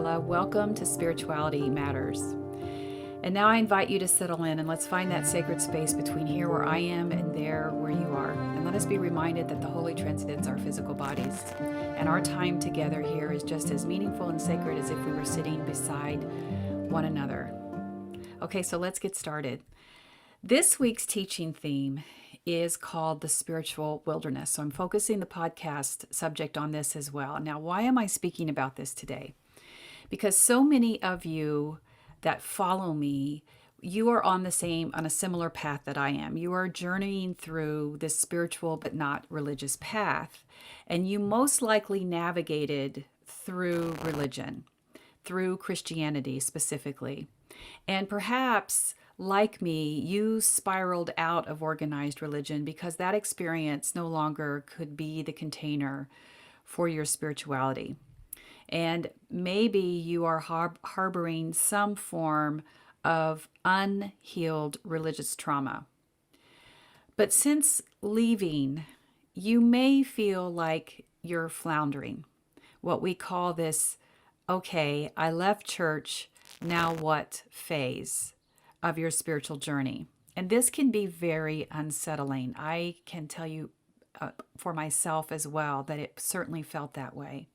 Karla. Welcome to Spirituality Matters. And now I invite you to settle in and let's find that sacred space between here where I am and there where you are. And let us be reminded that the Holy transcends our physical bodies. And our time together here is just as meaningful and sacred as if we were sitting beside one another. Okay, so let's get started. This week's teaching theme is called the spiritual wilderness. So I'm focusing the podcast subject on this as well. Now, why am I speaking about this today? Because so many of you that follow me, you are on a similar path that I am. You are journeying through this spiritual but not religious path. And you most likely navigated through religion, through Christianity specifically. And perhaps, like me, you spiraled out of organized religion because that experience no longer could be the container for your spirituality. And maybe you are harboring some form of unhealed religious trauma. But since leaving, you may feel like you're floundering. What we call this, okay, I left church, now what phase of your spiritual journey. And this can be very unsettling. I can tell you for myself as well that it certainly felt that way.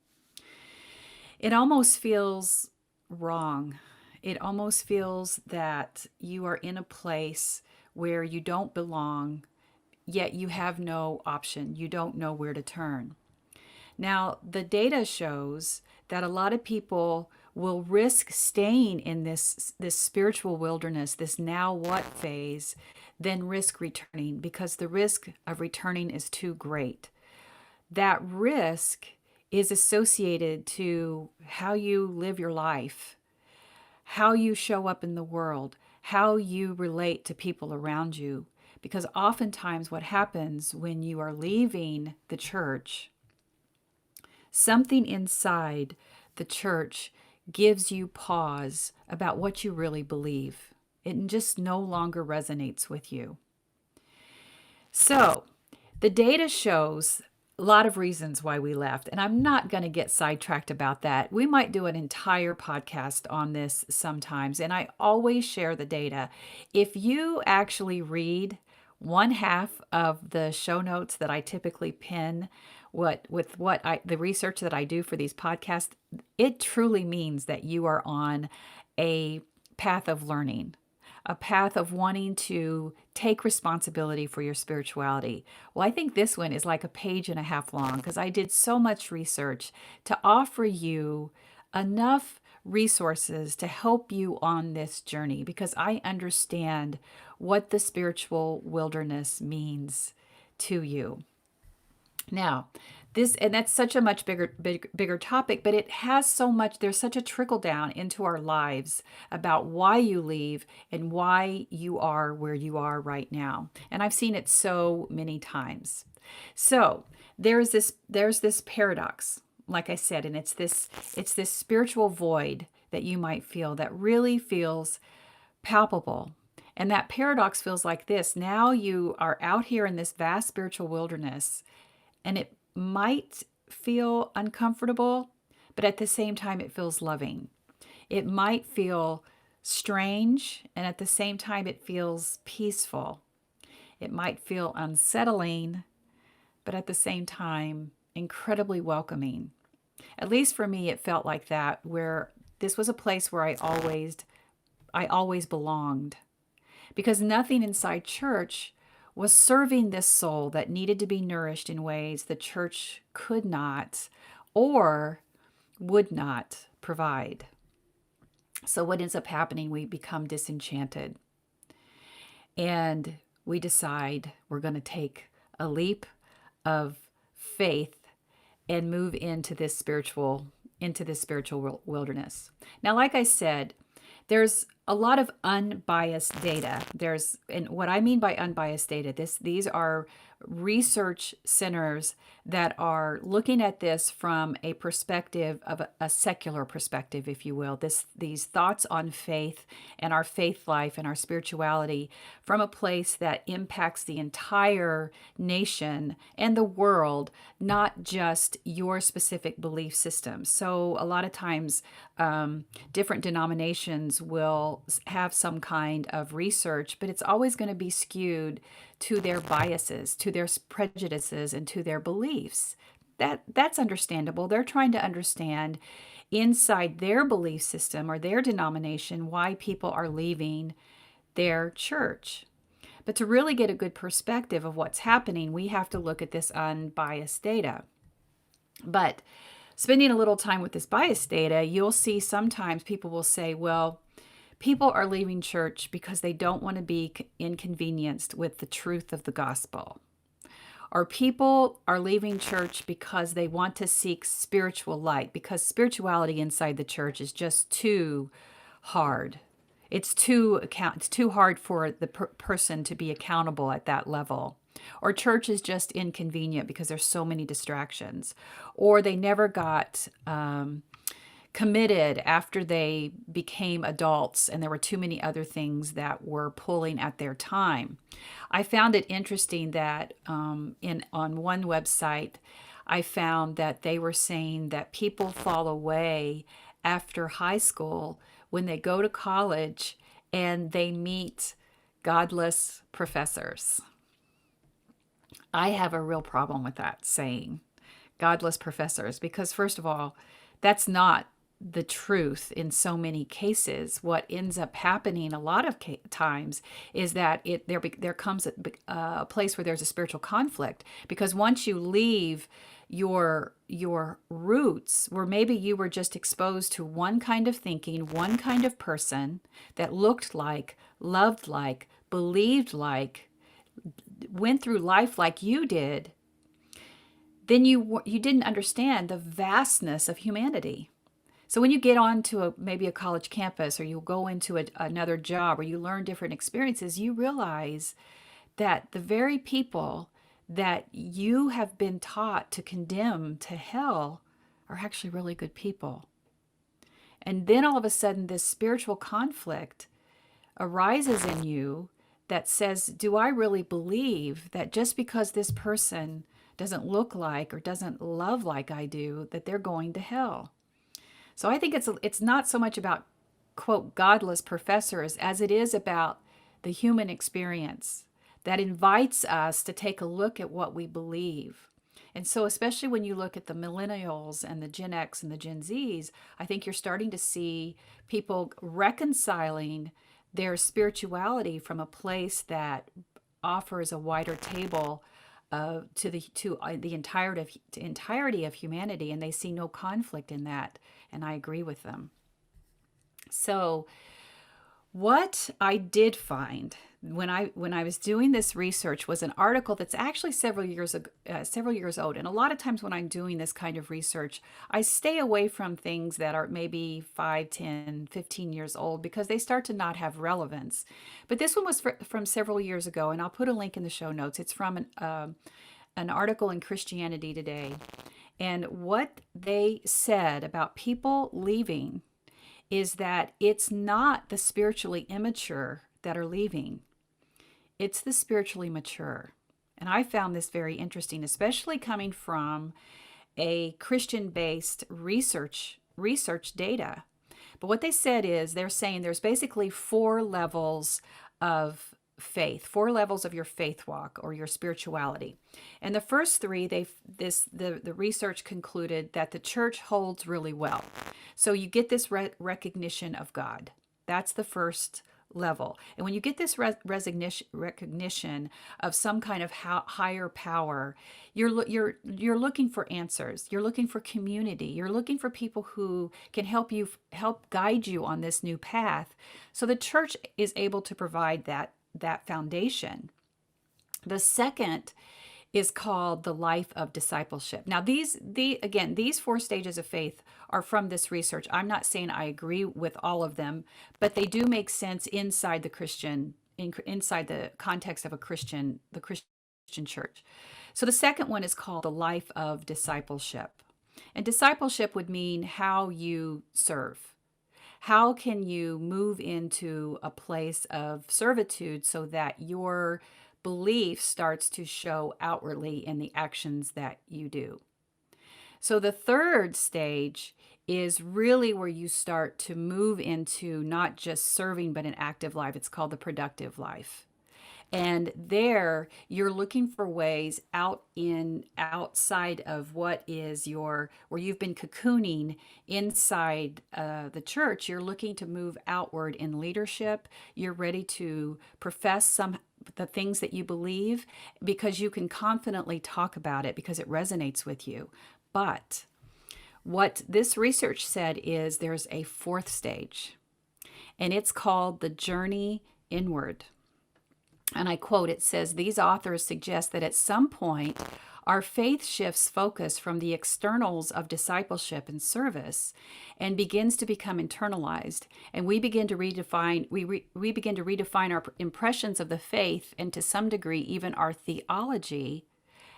It almost feels wrong. It almost feels that you are in a place where you don't belong, yet you have no option. You don't know where to turn. Now, the data shows that a lot of people will risk staying in this spiritual wilderness, this now what phase, than risk returning because the risk of returning is too great. That risk is associated to how you live your life, how you show up in the world, how you relate to people around you. Because oftentimes what happens when you are leaving the church, something inside the church gives you pause about what you really believe. It just no longer resonates with you. So the data shows a lot of reasons why we left, and I'm not going to get sidetracked about that. We might do an entire podcast on this sometimes, and I always share the data. If you actually read one half of the show notes that I typically pin the research that I do for these podcasts, it truly means that you are on a path of learning, a path of wanting to take responsibility for your spirituality. Well, I think this one is like a page and a half long because I did so much research to offer you enough resources to help you on this journey because I understand what the spiritual wilderness means to you. Now, that's such a much bigger topic, but it has so much, there's such a trickle down into our lives about why you leave and why you are where you are right now. And I've seen it so many times. So there's this paradox, like I said, and it's this spiritual void that you might feel that really feels palpable. And that paradox feels like this. Now you are out here in this vast spiritual wilderness, and it might feel uncomfortable, but at the same time, it feels loving. It might feel strange, and at the same time, it feels peaceful. It might feel unsettling, but at the same time, incredibly welcoming. At least for me, it felt like that, where this was a place where I always belonged. Because nothing inside church was serving this soul that needed to be nourished in ways the church could not or would not provide. So what ends up happening, we become disenchanted. And we decide we're going to take a leap of faith and move into this spiritual wilderness. Now, like I said, there's a lot of unbiased data. And what I mean by unbiased data, these are research centers that are looking at this from a perspective of a secular perspective, if you will. These thoughts on faith and our faith life and our spirituality from a place that impacts the entire nation and the world, not just your specific belief system. So a lot of times, different denominations will have some kind of research, but it's always going to be skewed to their biases, to their prejudices, and to their beliefs. That's understandable. They're trying to understand inside their belief system or their denomination why people are leaving their church. But to really get a good perspective of what's happening, we have to look at this unbiased data. But spending a little time with this biased data, you'll see sometimes people will say, well, people are leaving church because they don't want to be inconvenienced with the truth of the gospel. Or people are leaving church because they want to seek spiritual light, because spirituality inside the church is just too hard. It's too hard for the person to be accountable at that level. Or church is just inconvenient because there's so many distractions. Or they never got committed after they became adults and there were too many other things that were pulling at their time. I found it interesting that on one website, I found that they were saying that people fall away after high school when they go to college and they meet godless professors. I have a real problem with that saying, godless professors, because first of all, that's not the truth in so many cases. What ends up happening a lot of times is that there comes a place where there's a spiritual conflict, because once you leave your roots, where maybe you were just exposed to one kind of thinking, one kind of person that looked like, loved like, believed like, went through life like you did, then you didn't understand the vastness of humanity. So when you get onto maybe a college campus, or you go into another job, or you learn different experiences, you realize that the very people that you have been taught to condemn to hell are actually really good people. And then all of a sudden, this spiritual conflict arises in you that says, do I really believe that just because this person doesn't look like or doesn't love like I do, that they're going to hell? So I think it's not so much about, quote, godless professors as it is about the human experience that invites us to take a look at what we believe. And so especially when you look at the millennials and the Gen X and the Gen Zs, I think you're starting to see people reconciling their spirituality from a place that offers a wider table to the entirety of humanity, and they see no conflict in that, and I agree with them. So what I did find when I was doing this research was an article that's actually several years old. And a lot of times when I'm doing this kind of research, I stay away from things that are maybe 5, 10, 15 years old, because they start to not have relevance. But this one was from several years ago, and I'll put a link in the show notes. It's from an article in Christianity Today. And what they said about people leaving is that it's not the spiritually immature that are leaving. It's the spiritually mature. And I found this very interesting, especially coming from a Christian-based research data. But what they said is, they're saying there's basically 4 levels of faith, 4 levels of your faith walk or your spirituality. And the first 3, the research concluded that the church holds really well. So you get this recognition of God. That's the first level. And when you get this recognition of some kind of higher power, you're looking for answers. You're looking for community. You're looking for people who can help guide you on this new path. So the church is able to provide that foundation. The second is called the Life of Discipleship. Now, these 4 stages of faith are from this research. I'm not saying I agree with all of them, but they do make sense inside the context of the Christian church. So the second one is called the Life of Discipleship. And discipleship would mean how you serve. How can you move into a place of servitude so that your belief starts to show outwardly in the actions that you do? So the third stage is really where you start to move into not just serving, but an active life. It's called the productive life. And there you're looking for ways outside of what is where you've been cocooning inside the church. You're looking to move outward in leadership. You're ready to profess the things that you believe because you can confidently talk about it because it resonates with you. But what this research said is there's a fourth stage, and it's called the journey inward. And I quote, it says, these authors suggest that at some point, our faith shifts focus from the externals of discipleship and service and begins to become internalized. And we begin to redefine, we begin to redefine our impressions of the faith and to some degree, even our theology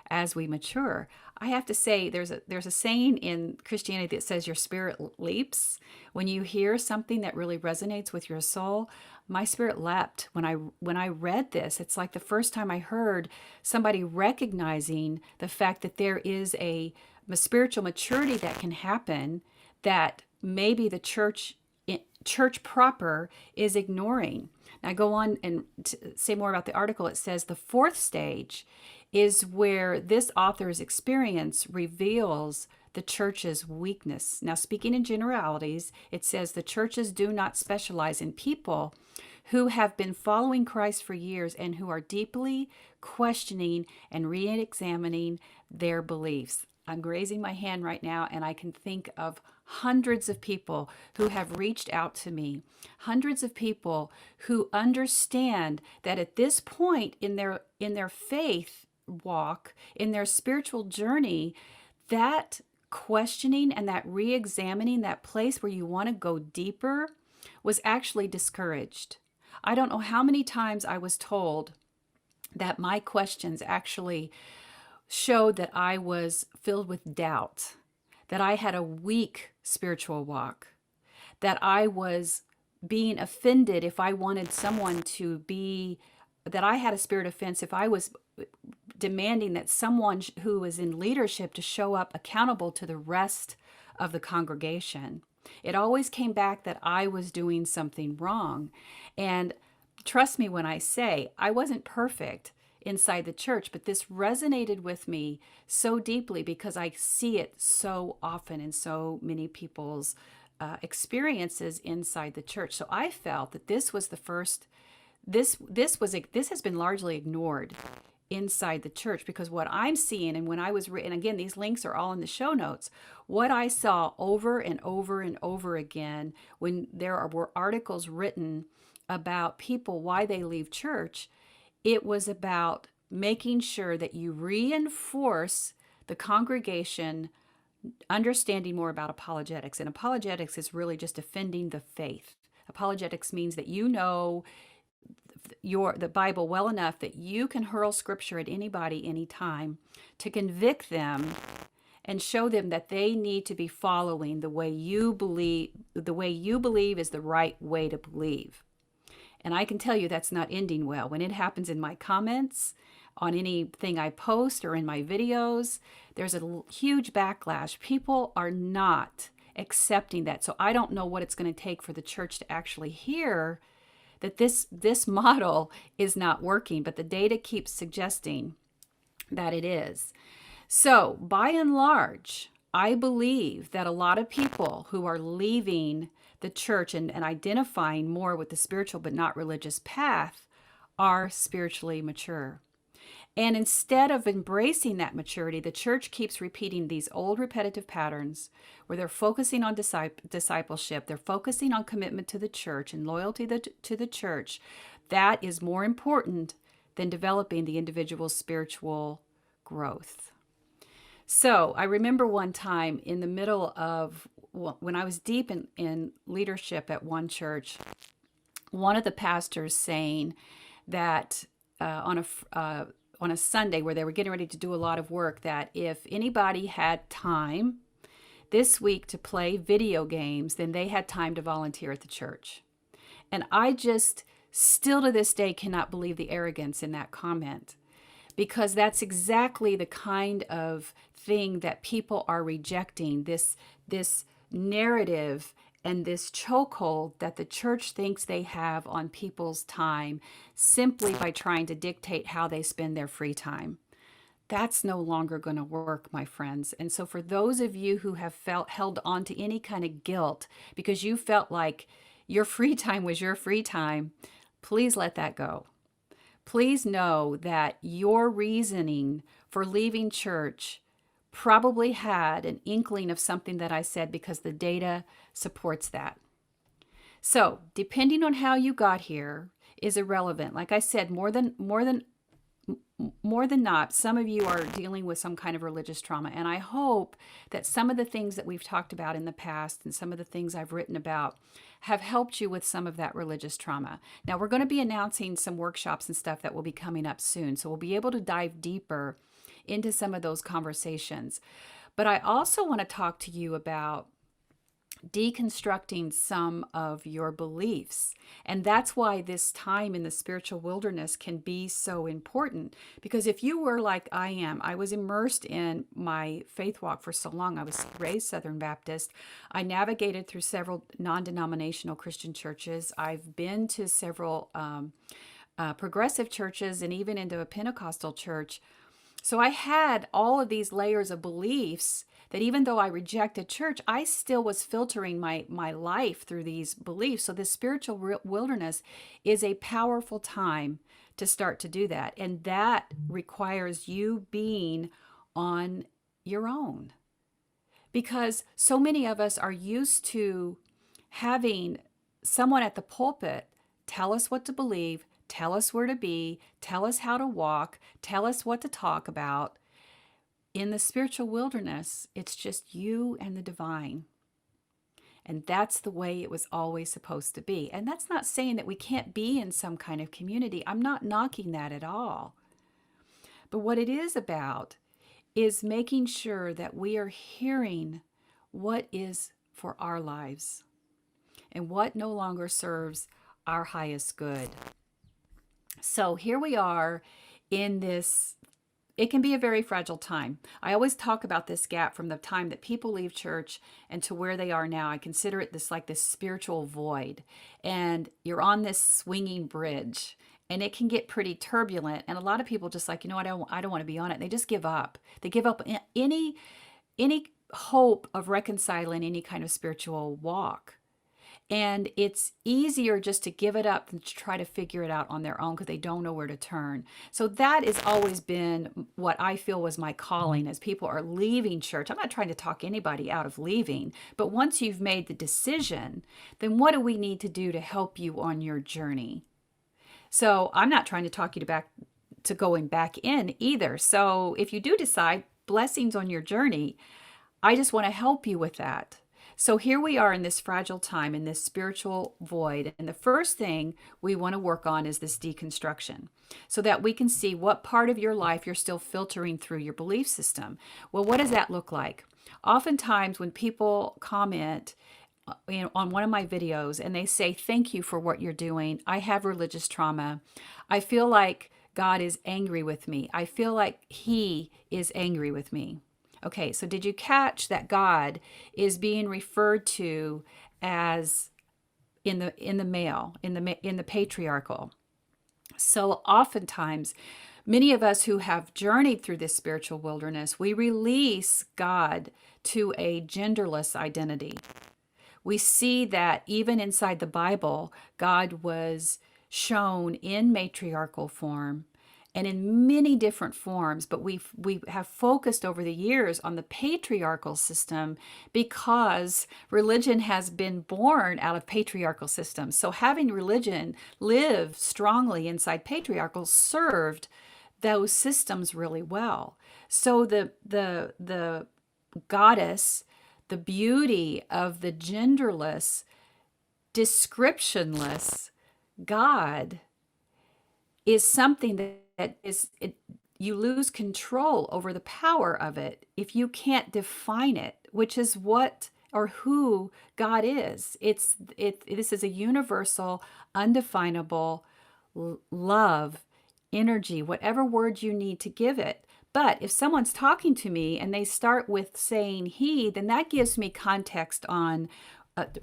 as we mature. I have to say, there's a saying in Christianity that says your spirit leaps. When you hear something that really resonates with your soul, my spirit leapt when I read this. It's like the first time I heard somebody recognizing the fact that there is a spiritual maturity that can happen that maybe the church proper is ignoring. Now I go on and say more about the article. It says the fourth stage is where this author's experience reveals the church's weakness. Now, speaking in generalities, it says the churches do not specialize in people who have been following Christ for years and who are deeply questioning and re-examining their beliefs. I'm raising my hand right now, and I can think of hundreds of people who have reached out to me, hundreds of people who understand that at this point in their faith walk, in their spiritual journey, that questioning and that re-examining, that place where you want to go deeper, was actually discouraged. I don't know how many times I was told that my questions actually showed that I was filled with doubt, that I had a weak spiritual walk, that I was being offended if I wanted someone to be, that I had a spirit offense if I was demanding that someone who was in leadership to show up accountable to the rest of the congregation. It always came back that I was doing something wrong. And trust me when I say I wasn't perfect inside the church, but this resonated with me so deeply because I see it so often in so many people's experiences inside the church. So I felt that this was the first. This has been largely ignored inside the church, because what I'm seeing, and when I was, and again, these links are all in the show notes, what I saw over and over and over again when were articles written about people, why they leave church, it was about making sure that you reinforce the congregation understanding more about apologetics. And apologetics is really just defending the faith. Apologetics means that you know the Bible well enough that you can hurl scripture at anybody anytime to convict them and show them that they need to be following the way you believe is the right way to believe. And I can tell you that's not ending well. When it happens in my comments, on anything I post or in my videos, there's a huge backlash. People are not accepting that. So I don't know what it's going to take for the church to actually hear that this model is not working, but the data keeps suggesting that it is. So by and large, I believe that a lot of people who are leaving the church and identifying more with the spiritual but not religious path are spiritually mature. And instead of embracing that maturity, the church keeps repeating these old repetitive patterns where they're focusing on discipleship, they're focusing on commitment to the church and loyalty to the church. That is more important than developing the individual's spiritual growth. So I remember one time in the middle of, when I was deep in leadership at one church, one of the pastors saying that on a Sunday where they were getting ready to do a lot of work, that if anybody had time this week to play video games, then they had time to volunteer at the church. And I just still to this day cannot believe the arrogance in that comment, because that's exactly the kind of thing that people are rejecting, this narrative and this chokehold that the church thinks they have on people's time simply by trying to dictate how they spend their free time. That's no longer going to work, my friends. And so for those of you who have held on to any kind of guilt because you felt like your free time was your free time, please let that go. Please know that your reasoning for leaving church probably had an inkling of something that I said, because the data supports that. So, depending on how you got here is irrelevant. Like I said, more than not, some of you are dealing with some kind of religious trauma. And I hope that some of the things that we've talked about in the past and some of the things I've written about have helped you with some of that religious trauma. Now, we're going to be announcing some workshops and stuff that will be coming up soon. So we'll be able to dive deeper into some of those conversations. But I also want to talk to you about deconstructing some of your beliefs. And that's why this time in the spiritual wilderness can be so important. Because if you were like I am, I was immersed in my faith walk for so long. I was raised Southern Baptist. I navigated through several non-denominational Christian churches. I've been to several progressive churches and even into a Pentecostal church. So I had all of these layers of beliefs that even though I rejected church, I still was filtering my life through these beliefs. So this spiritual wilderness is a powerful time to start to do that. And that requires you being on your own. Because so many of us are used to having someone at the pulpit tell us what to believe, tell us where to be, tell us how to walk, tell us what to talk about. In the spiritual wilderness, it's just you and the divine. And that's the way it was always supposed to be. And that's not saying that we can't be in some kind of community. I'm not knocking that at all. But what it is about is making sure that we are hearing what is for our lives and what no longer serves our highest good. So here we are in this. It can be a very fragile time. I always talk about this gap from the time that people leave church and to where they are now. I consider it this spiritual void. And you're on this swinging bridge and it can get pretty turbulent. And a lot of people just like, I don't want to be on it. And they just give up. They give up any hope of reconciling any kind of spiritual walk. And it's easier just to give it up than to try to figure it out on their own because they don't know where to turn. So that has always been what I feel was my calling as people are leaving church. I'm not trying to talk anybody out of leaving, but once you've made the decision, then what do we need to do to help you on your journey? So I'm not trying to talk you back to going back in either. So if you do decide, blessings on your journey, I just want to help you with that. So here we are in this fragile time, in this spiritual void. And the first thing we want to work on is this deconstruction so that we can see what part of your life you're still filtering through your belief system. Well, what does that look like? Oftentimes when people comment on one of my videos and they say, thank you for what you're doing. I have religious trauma. I feel like God is angry with me. I feel like He is angry with me. Okay, so did you catch that God is being referred to as in the male, in the patriarchal? So oftentimes, many of us who have journeyed through this spiritual wilderness, we release God to a genderless identity. We see that even inside the Bible, God was shown in matriarchal form and in many different forms, but we have focused over the years on the patriarchal system because religion has been born out of patriarchal systems. So having religion live strongly inside patriarchal served those systems really well. So the goddess, the beauty of the genderless, descriptionless God is something that is you lose control over the power of it if you can't define it, which is what or who God is. This is a universal, undefinable love, energy, whatever word you need to give it. But if someone's talking to me and they start with saying he, then that gives me context on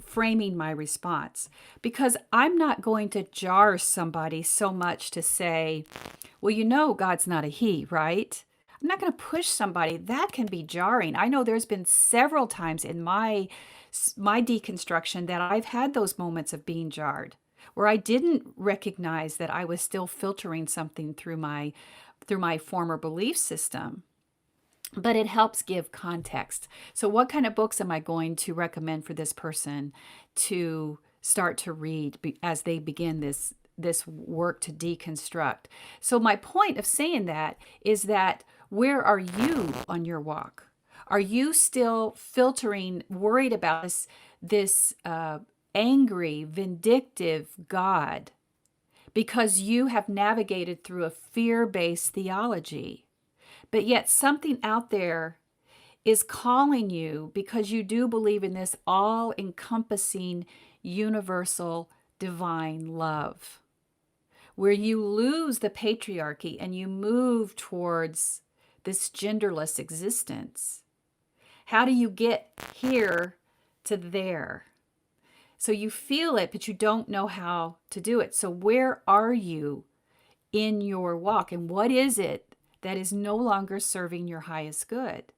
framing my response, because I'm not going to jar somebody so much to say, well, you know, God's not a he, right? I'm not going to push somebody. That can be jarring. I know there's been several times in my deconstruction that I've had those moments of being jarred, where I didn't recognize that I was still filtering something through my former belief system. But it helps give context. So what kind of books am I going to recommend for this person to start to read as they begin this work to deconstruct? So my point of saying that is that, where are you on your walk? Are you still filtering, worried about this angry, vindictive God because you have navigated through a fear-based theology? But yet something out there is calling you, because you do believe in this all-encompassing, universal, divine love, where you lose the patriarchy and you move towards this genderless existence. How do you get here to there? So you feel it, but you don't know how to do it. So where are you in your walk? And what is it that is no longer serving your highest good?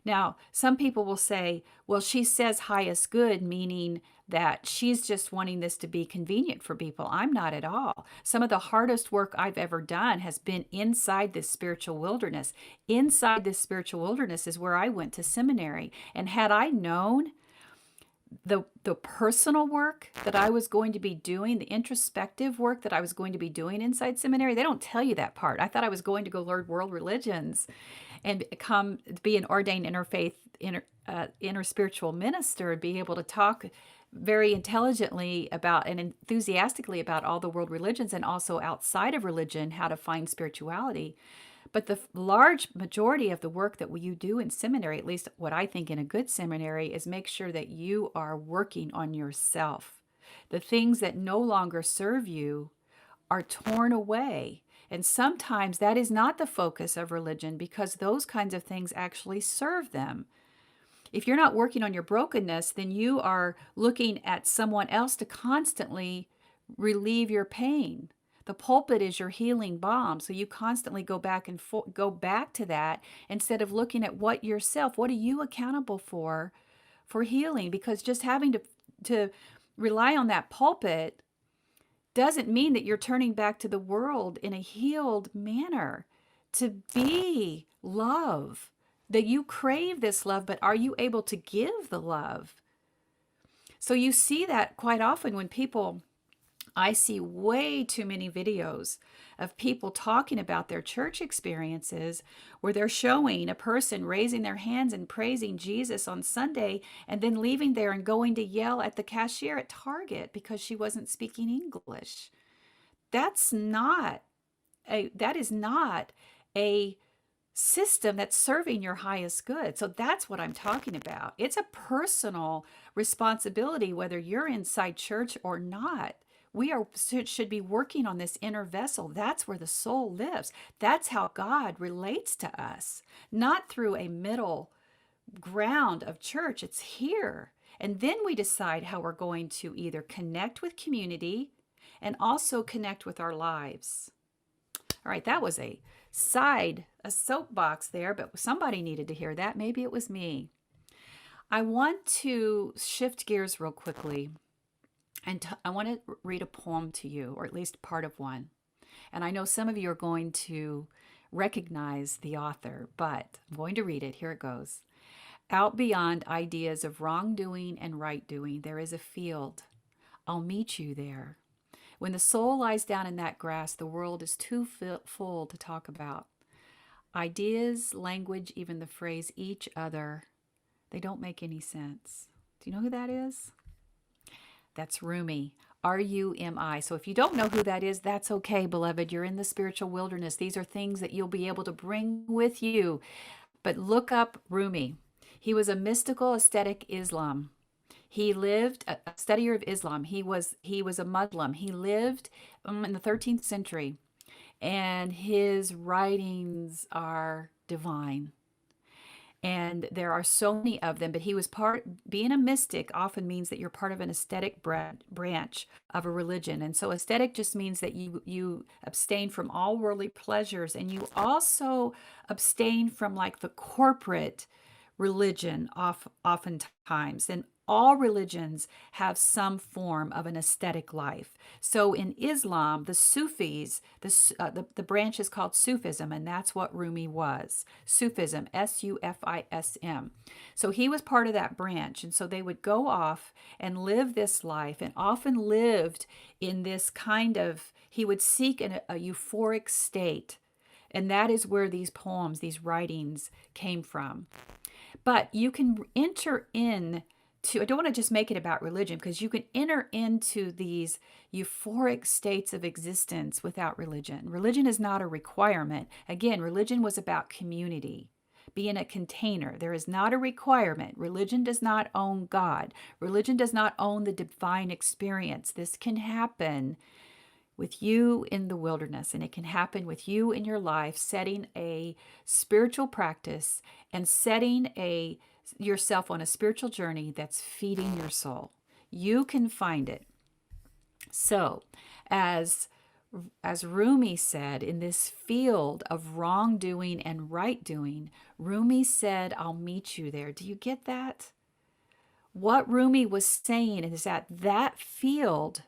Now, some people will say, well, she says highest good, meaning that she's just wanting this to be convenient for people. I'm not at all. Some of the hardest work I've ever done has been inside this spiritual wilderness. Inside this spiritual wilderness is where I went to seminary. And had I known the personal work that I was going to be doing, the introspective work that I was going to be doing inside seminary, they don't tell you that part. I thought I was going to go learn world religions and come be an ordained interfaith, interspiritual minister, and be able to talk very intelligently about and enthusiastically about all the world religions, and also outside of religion, how to find spirituality. But the large majority of the work that you do in seminary, at least what I think in a good seminary, is make sure that you are working on yourself. The things that no longer serve you are torn away. And sometimes that is not the focus of religion, because those kinds of things actually serve them. If you're not working on your brokenness, then you are looking at someone else to constantly relieve your pain. The pulpit is your healing balm, so you constantly go back to that, instead of looking at what are you accountable for healing? Because just having to rely on that pulpit doesn't mean that you're turning back to the world in a healed manner. To be love, that you crave this love, but are you able to give the love? So you see that quite often when I see way too many videos of people talking about their church experiences, where they're showing a person raising their hands and praising Jesus on Sunday, and then leaving there and going to yell at the cashier at Target because she wasn't speaking English. That is not a system that's serving your highest good. So that's what I'm talking about. It's a personal responsibility, whether you're inside church or not. We should be working on this inner vessel. That's where the soul lives. That's how God relates to us, not through a middle ground of church. It's here. And then we decide how we're going to either connect with community and also connect with our lives. All right, that was a soapbox there, but somebody needed to hear that. Maybe it was me. I want to shift gears real quickly, and I want to read a poem to you, or at least part of one. And I know some of you are going to recognize the author, but I'm going to read it. Here it goes. Out beyond ideas of wrongdoing and right doing, there is a field. I'll meet you there. When the soul lies down in that grass, the world is too full to talk about. Ideas, language, even the phrase each other, they don't make any sense. Do you know who that is? That's Rumi, RUMI. So if you don't know who that is, that's okay, beloved. You're in the spiritual wilderness. These are things that you'll be able to bring with you. But look up Rumi. He was a mystical ascetic Islam. He lived a studier of Islam. He was a Muslim. He lived in the 13th century, and his writings are divine. And there are so many of them, but he was being a mystic often means that you're part of an aesthetic branch of a religion. And so aesthetic just means that you abstain from all worldly pleasures, and you also abstain from like the corporate religion oftentimes. And all religions have some form of an aesthetic life. So in Islam, the Sufis, the branch is called Sufism, and that's what Rumi was. Sufism, Sufism. So he was part of that branch. And so they would go off and live this life, and often lived in this kind of, he would seek a euphoric state. And that is where these poems, these writings came from. But you can enter in to, I don't want to just make it about religion, because you can enter into these euphoric states of existence without religion. Religion is not a requirement. Again, religion was about community, being a container. There is not a requirement. Religion does not own God. Religion does not own the divine experience. This can happen with you in the wilderness, and it can happen with you in your life, setting a spiritual practice and setting yourself on a spiritual journey that's feeding your soul. You can find it. So, as Rumi said, in this field of wrongdoing and right doing, Rumi said, I'll meet you there. Do you get that? What Rumi was saying is that field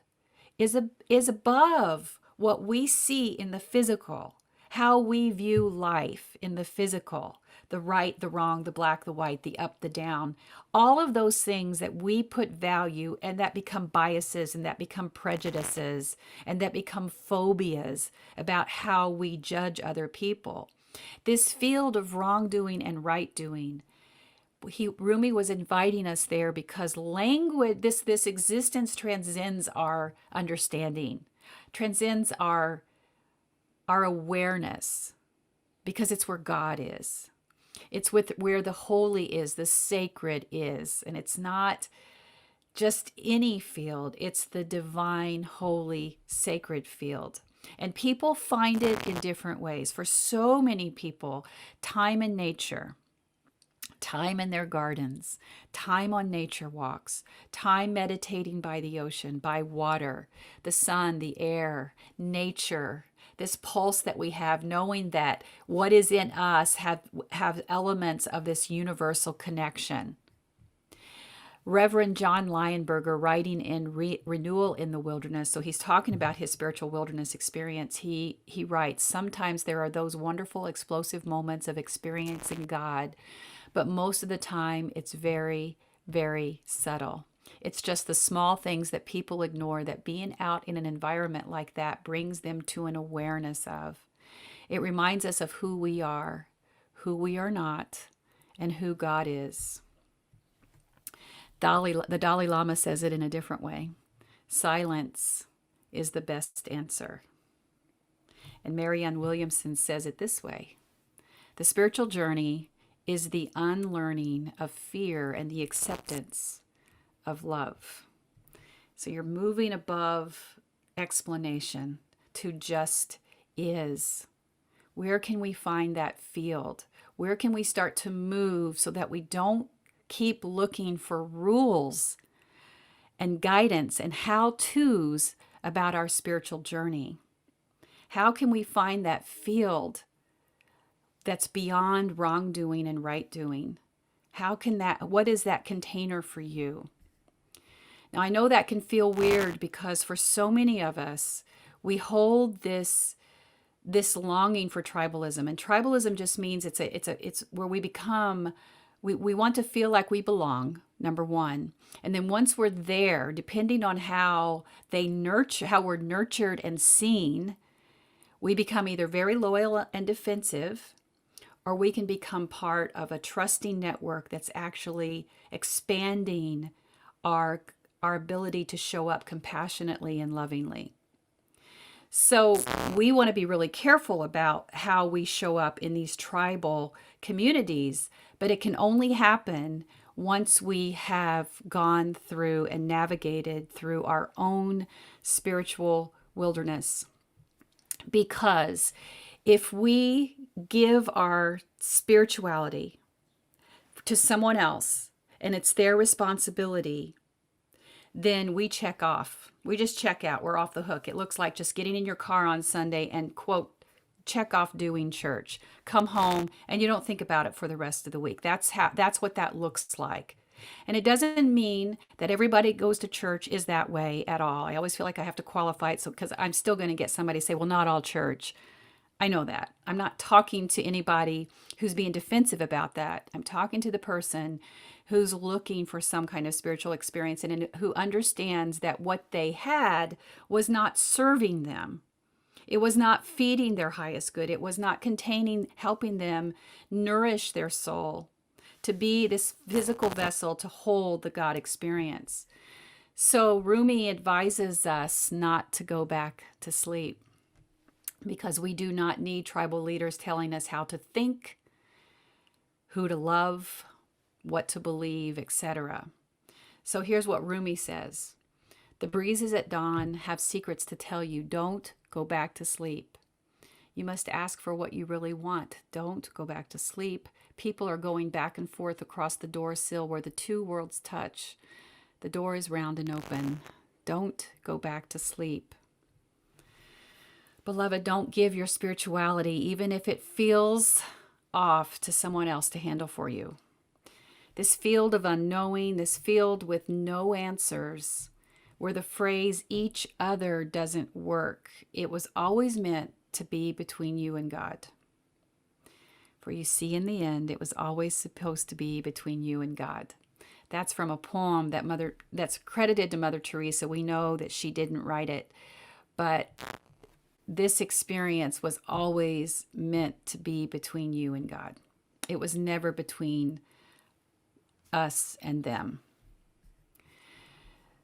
is above what we see in the physical, how we view life in the physical, the right, the wrong, the black, the white, the up, the down, all of those things that we put value and that become biases and that become prejudices and that become phobias about how we judge other people. This field of wrongdoing and right doing, Rumi was inviting us there because language, this existence transcends our understanding, transcends our awareness, because it's where God is. It's where the holy is, the sacred is. And it's not just any field, it's the divine, holy, sacred field. And people find it in different ways. For so many people, time in nature, time in their gardens, time on nature walks, time meditating by the ocean, by water, the sun, the air, nature, this pulse that we have, knowing that what is in us have elements of this universal connection. Reverend John Lionberger, writing in Renewal in the Wilderness, so he's talking about his spiritual wilderness experience. He writes, sometimes there are those wonderful explosive moments of experiencing God, but most of the time it's very, very subtle. It's just the small things that people ignore, that being out in an environment like that brings them to an awareness of. It reminds us of who we are not, and who God is. The Dalai Lama says it in a different way. Silence is the best answer. And Marianne Williamson says it this way. The spiritual journey is the unlearning of fear and the acceptance of love. So you're moving above explanation to just is. Where can we find that field? Where can we start to move so that we don't keep looking for rules and guidance and how-tos about our spiritual journey? How can we find that field that's beyond wrongdoing and right doing? What is that container for you? Now, I know that can feel weird because for so many of us, we hold this longing for tribalism. And tribalism just means it's where we become, we want to feel like we belong, number one. And then once we're there, depending on how we're nurtured and seen, we become either very loyal and defensive, or we can become part of a trusting network that's actually expanding our our ability to show up compassionately and lovingly. So we want to be really careful about how we show up in these tribal communities, but it can only happen once we have gone through and navigated through our own spiritual wilderness. Because if we give our spirituality to someone else and it's their responsibility, then we check off. We just check out. We're off the hook. It looks like just getting in your car on Sunday and, quote, check off doing church. Come home and you don't think about it for the rest of the week. That's what that looks like. And it doesn't mean that everybody goes to church is that way at all. I always feel like I have to qualify it, so because I'm still going to get somebody say, well, not all church. I know that. I'm not talking to anybody who's being defensive about that. I'm talking to the person who's looking for some kind of spiritual experience and who understands that what they had was not serving them. It was not feeding their highest good. It was not helping them nourish their soul to be this physical vessel to hold the God experience. So Rumi advises us not to go back to sleep, because we do not need tribal leaders telling us how to think, who to love, what to believe, etc. So here's what Rumi says. The breezes at dawn have secrets to tell you. Don't go back to sleep. You must ask for what you really want. Don't go back to sleep. People are going back and forth across the door sill where the two worlds touch. The door is round and open. Don't go back to sleep. Beloved, don't give your spirituality, even if it feels off, to someone else to handle for you. This field of unknowing, this field with no answers, where the phrase each other doesn't work, it was always meant to be between you and God. For you see, in the end, it was always supposed to be between you and God. That's from a poem that's credited to Mother Teresa. We know that she didn't write it, but this experience was always meant to be between you and God. It was never between us and them.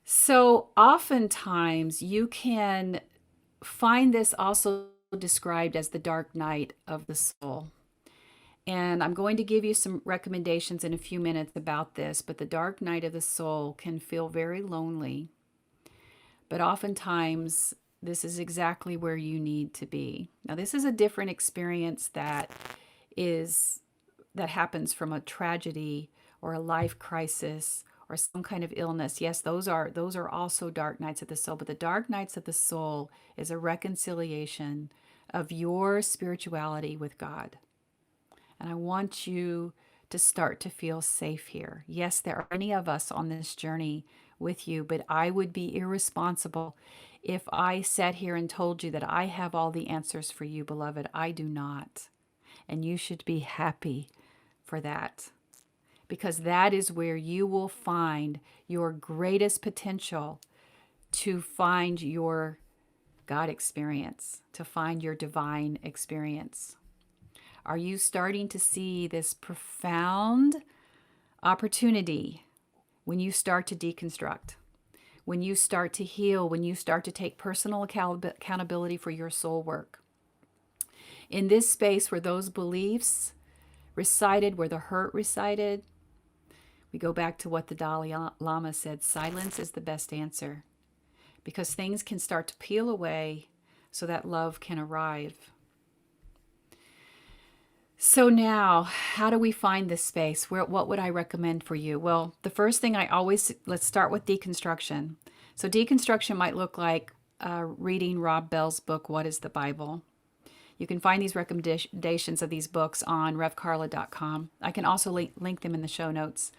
So oftentimes you can find this also described as the dark night of the soul. And I'm going to give you some recommendations in a few minutes about this, but the dark night of the soul can feel very lonely. But oftentimes this is exactly where you need to be. Now, this is a different experience that happens from a tragedy or a life crisis or some kind of illness. Yes, those are also dark nights of the soul, but the dark nights of the soul is a reconciliation of your spirituality with God. And I want you to start to feel safe here. Yes, there are many of us on this journey with you, but I would be irresponsible if I sat here and told you that I have all the answers for you, beloved. I do not. And you should be happy for that, because that is where you will find your greatest potential to find your God experience, to find your divine experience. Are you starting to see this profound opportunity when you start to deconstruct, when you start to heal, when you start to take personal accountability for your soul work? In this space where those beliefs resided, where the hurt resided, we go back to what the Dalai Lama said, silence is the best answer, because things can start to peel away so that love can arrive. So now, how do we find this space? What would I recommend for you? Well, the first thing let's start with deconstruction. So deconstruction might look like reading Rob Bell's book, What is the Bible? You can find these recommendations of these books on revkarla.com. I can also link them in the show notes.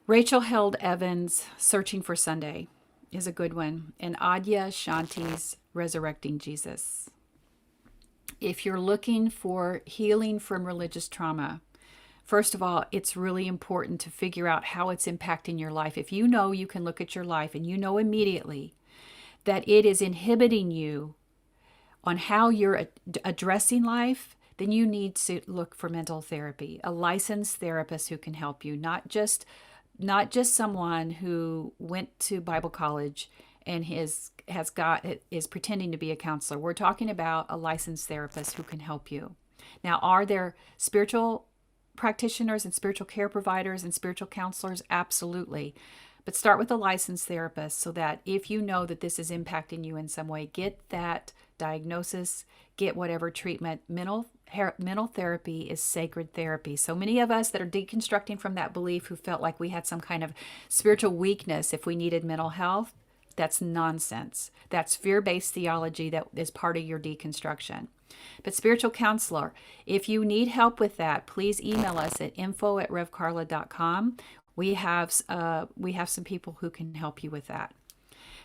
Rachel Held Evans' Searching for Sunday is a good one, and Adya Shanti's Resurrecting Jesus. If you're looking for healing from religious trauma, first of all, it's really important to figure out how it's impacting your life. If you know, you can look at your life and you know immediately that it is inhibiting you on how you're addressing life, then you need to look for mental therapy, a licensed therapist who can help you, not just not just someone who went to Bible college and is pretending to be a counselor. We're talking about a licensed therapist who can help you. Now, are there spiritual practitioners and spiritual care providers and spiritual counselors? Absolutely. But start with a licensed therapist so that if you know that this is impacting you in some way, get that diagnosis, get whatever treatment. Mental therapy is sacred therapy. So many of us that are deconstructing from that belief, who felt like we had some kind of spiritual weakness if we needed mental health, that's nonsense. That's fear-based theology that is part of your deconstruction. But spiritual counselor, if you need help with that, please email us at info@revkarla.com. We have some people who can help you with that.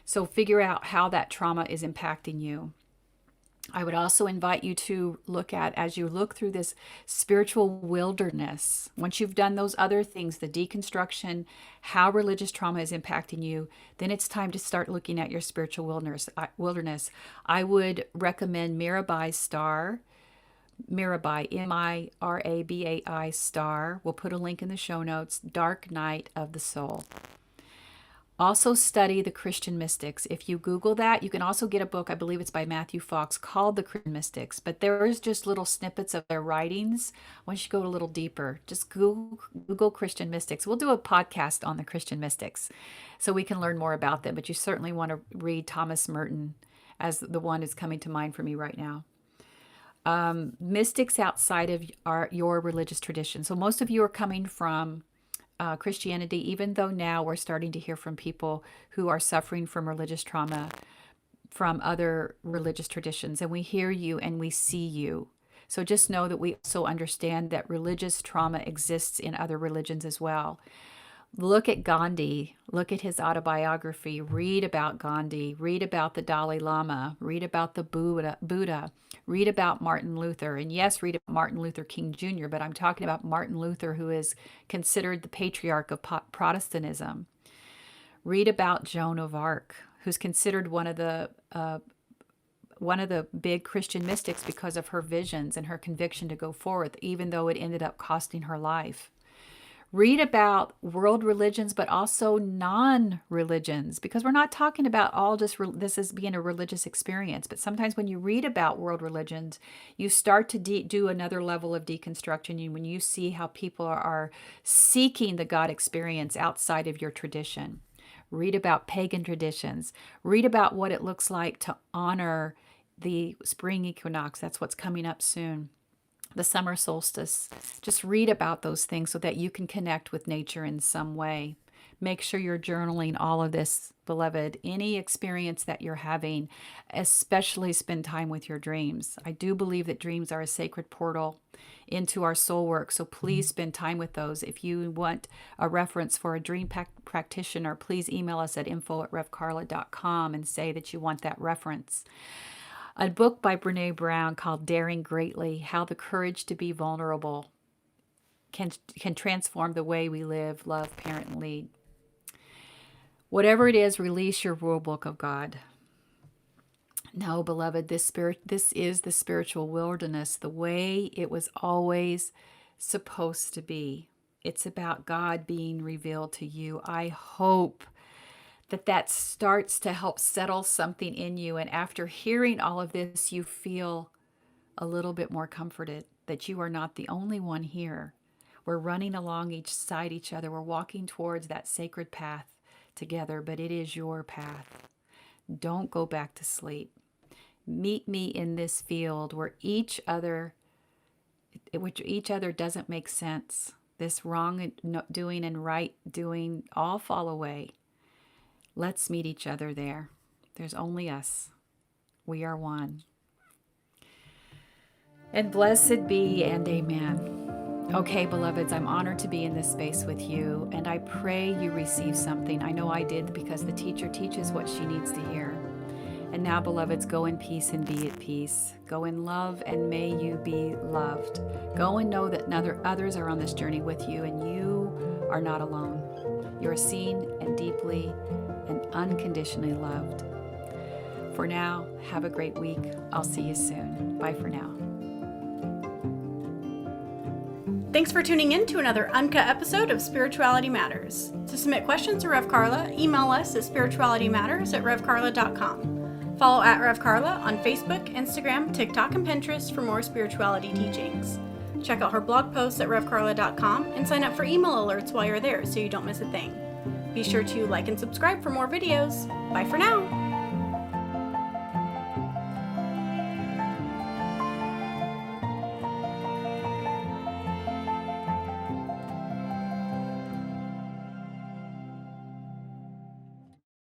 So figure out how that trauma is impacting you. I would also invite you to look at, as you look through this spiritual wilderness, once you've done those other things, the deconstruction, how religious trauma is impacting you, then it's time to start looking at your spiritual wilderness. I would recommend Mirabai Star, Mirabai Star. We'll put a link in the show notes, Dark Night of the Soul. Also study the Christian mystics. If you Google that, you can also get a book, I believe it's by Matthew Fox, called The Christian Mystics. But there is just little snippets of their writings. Once you go a little deeper, just Google Christian mystics. We'll do a podcast on the Christian mystics so we can learn more about them. But you certainly want to read Thomas Merton as the one who's coming to mind for me right now. Mystics outside of your religious tradition. So most of you are coming from Christianity, even though now we're starting to hear from people who are suffering from religious trauma from other religious traditions. And we hear you and we see you. So just know that we also understand that religious trauma exists in other religions as well. Look at Gandhi, look at his autobiography, read about Gandhi, read about the Dalai Lama, read about the Buddha, read about Martin Luther. And yes, read about Martin Luther King Jr., but I'm talking about Martin Luther, who is considered the patriarch of Protestantism. Read about Joan of Arc, who's considered one of the big Christian mystics because of her visions and her conviction to go forth, even though it ended up costing her life. Read about world religions, but also non-religions, because we're not talking about all just this as being a religious experience. But sometimes when you read about world religions, you start to do another level of deconstruction. And when you see how people are seeking the God experience outside of your tradition. Read about pagan traditions. Read about what it looks like to honor the spring equinox. That's what's coming up soon. The summer solstice. Just read about those things so that you can connect with nature in some way. Make sure you're journaling all of this, beloved. Any experience that you're having, especially spend time with your dreams. I do believe that dreams are a sacred portal into our soul work, so please spend time with those. If you want a reference for a dream practitioner, please email us at info@revkarla.com and say that you want that reference. A book by Brene Brown called Daring Greatly, How the Courage to be Vulnerable can transform the way we live, love, parent, and lead. Whatever it is, release your rule book of God. No, beloved, this is the spiritual wilderness, the way it was always supposed to be. It's about God being revealed to you. I hope that starts to help settle something in you. And after hearing all of this, you feel a little bit more comforted that you are not the only one here. We're running along each other. We're walking towards that sacred path together, but it is your path. Don't go back to sleep. Meet me in this field where each other doesn't make sense. This wrong doing and right doing all fall away. Let's meet each other there. There's only us. We are one. And blessed be and amen. Okay, beloveds, I'm honored to be in this space with you, and I pray you receive something. I know I did, because the teacher teaches what she needs to hear. And now, beloveds, go in peace and be at peace. Go in love and may you be loved. Go and know that others are on this journey with you, and you are not alone. You are seen and deeply and unconditionally loved. For now, have a great week. I'll see you soon. Bye for now. Thanks for tuning in to another uncut episode of Spirituality Matters. To submit questions to Rev Karla, email us at spiritualitymatters@revkarla.com. Follow at Rev Karla on Facebook, Instagram, TikTok, and Pinterest for more spirituality teachings. Check out her blog posts at revkarla.com and sign up for email alerts while you're there so you don't miss a thing. Be sure to like and subscribe for more videos. Bye for now.